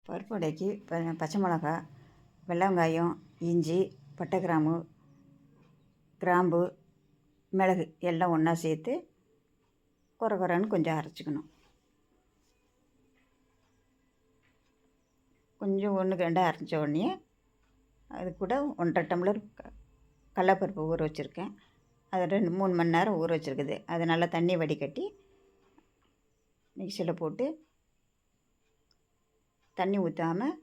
பருப்பு வடைக்கு பச்சை மிளகா, வெள்ளை வெங்காயம், இஞ்சி, பட்டை, கிராம்பு, மிளகு எல்லாம் ஒன்றா சேர்த்து குறை குறைன்னு கொஞ்சம் அரைச்சிக்கணும். கொஞ்சம் 1க்கு 2 அரைச்ச உடனே அது கூட 1½ டம்ளர் கடலப்பருப்பு ஊற வச்சுருக்கேன். அதை 3 மணி நேரம் ஊற வச்சுருக்குது. அதை நல்லா தண்ணி வடிகட்டி மிக்சியில் போட்டு தண்ணி ஊற்றாமல்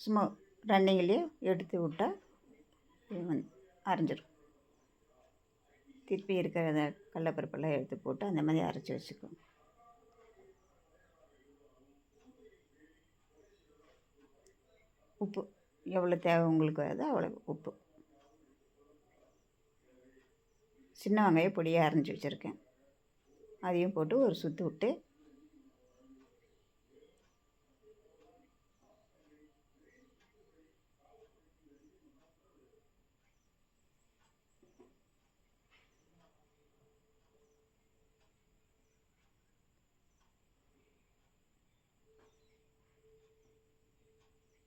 சும்மா ரன்னிங்லேயே எடுத்து விட்டால் அரைஞ்சிடும். திருப்பி இருக்கிறத கடலப்பருப்பெல்லாம் எடுத்து போட்டு அந்த மாதிரி அரைச்சி வச்சுக்குவோம். உப்பு எவ்வளோ தேவை உங்களுக்கு வருதோ அவ்வளோ உப்பு. சின்ன வெங்காயம் பொடியாக அரைஞ்சி வச்சுருக்கேன். அதையும் போட்டு ஒரு சுற்று விட்டு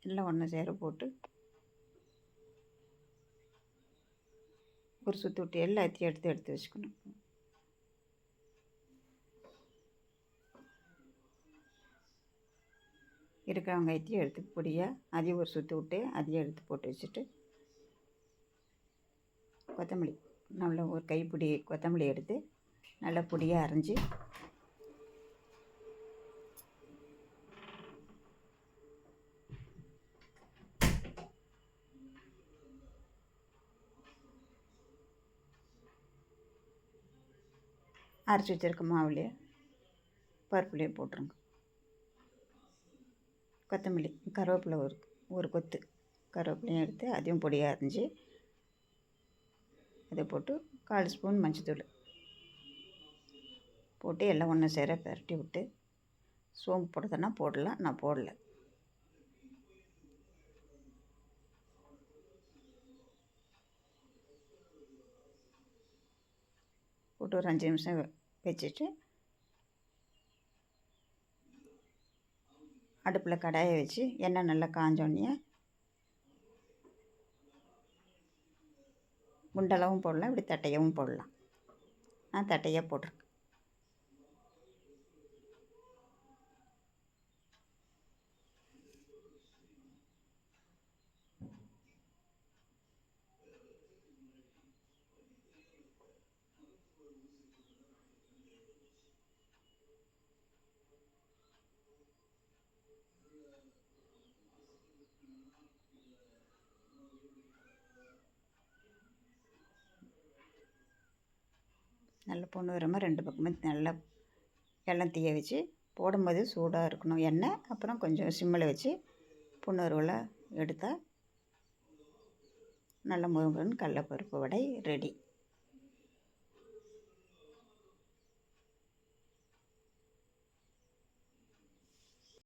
எல்லாம் ஒன்று சேர போட்டு ஒரு சுற்று விட்டு எல்லாத்தையும் எடுத்து வச்சுக்கணும். இருக்கிற வெங்காயத்தையும் எடுத்து பொடியாக அதையும் ஒரு சுற்று விட்டு அதையும் எடுத்து போட்டு வச்சுட்டு கொத்தமல்லி நல்லா ஒரு கைப்பிடி கொத்தமல்லி எடுத்து நல்லா பொடியாக அரைஞ்சி அரைச்சி வச்சுருக்க மாவுலேயே பருப்புலேயே போட்டுருங்க. கொத்தமல்லி கருவேப்பிலை ஒரு கொத்து கருவேப்பிலையும் எடுத்து அதையும் பொடியாக அரைஞ்சி அதை போட்டு 1/4 ஸ்பூன் மஞ்சத்தூள் போட்டு எல்லாம் ஒன்று சேர பரட்டி விட்டு சோம்பு போடுறதுன்னா போடலாம், நான் போடலை. போட்டு ஒரு 5 நிமிஷம் வச்சுட்டு அடுப்பில் கடாயை வச்சு எண்ணெய் நல்லா காஞ்சோடனே குண்டளவும் போடலாம், இப்படி தட்டையாகவும் போடலாம். நான் தட்டையாக போட்டிருக்கேன். நல்லா பொண்ணு வரமாக 2 பக்கமே நல்லா எல்லாம் தீய வச்சு போடும்போது சூடாக இருக்கணும் எண்ணெய். அப்புறம் கொஞ்சம் சிம்மில் வச்சு பொண்ணுருவில் எடுத்தால் நல்ல முருங்கன்னு கடலப்பருப்பு வடை ரெடி.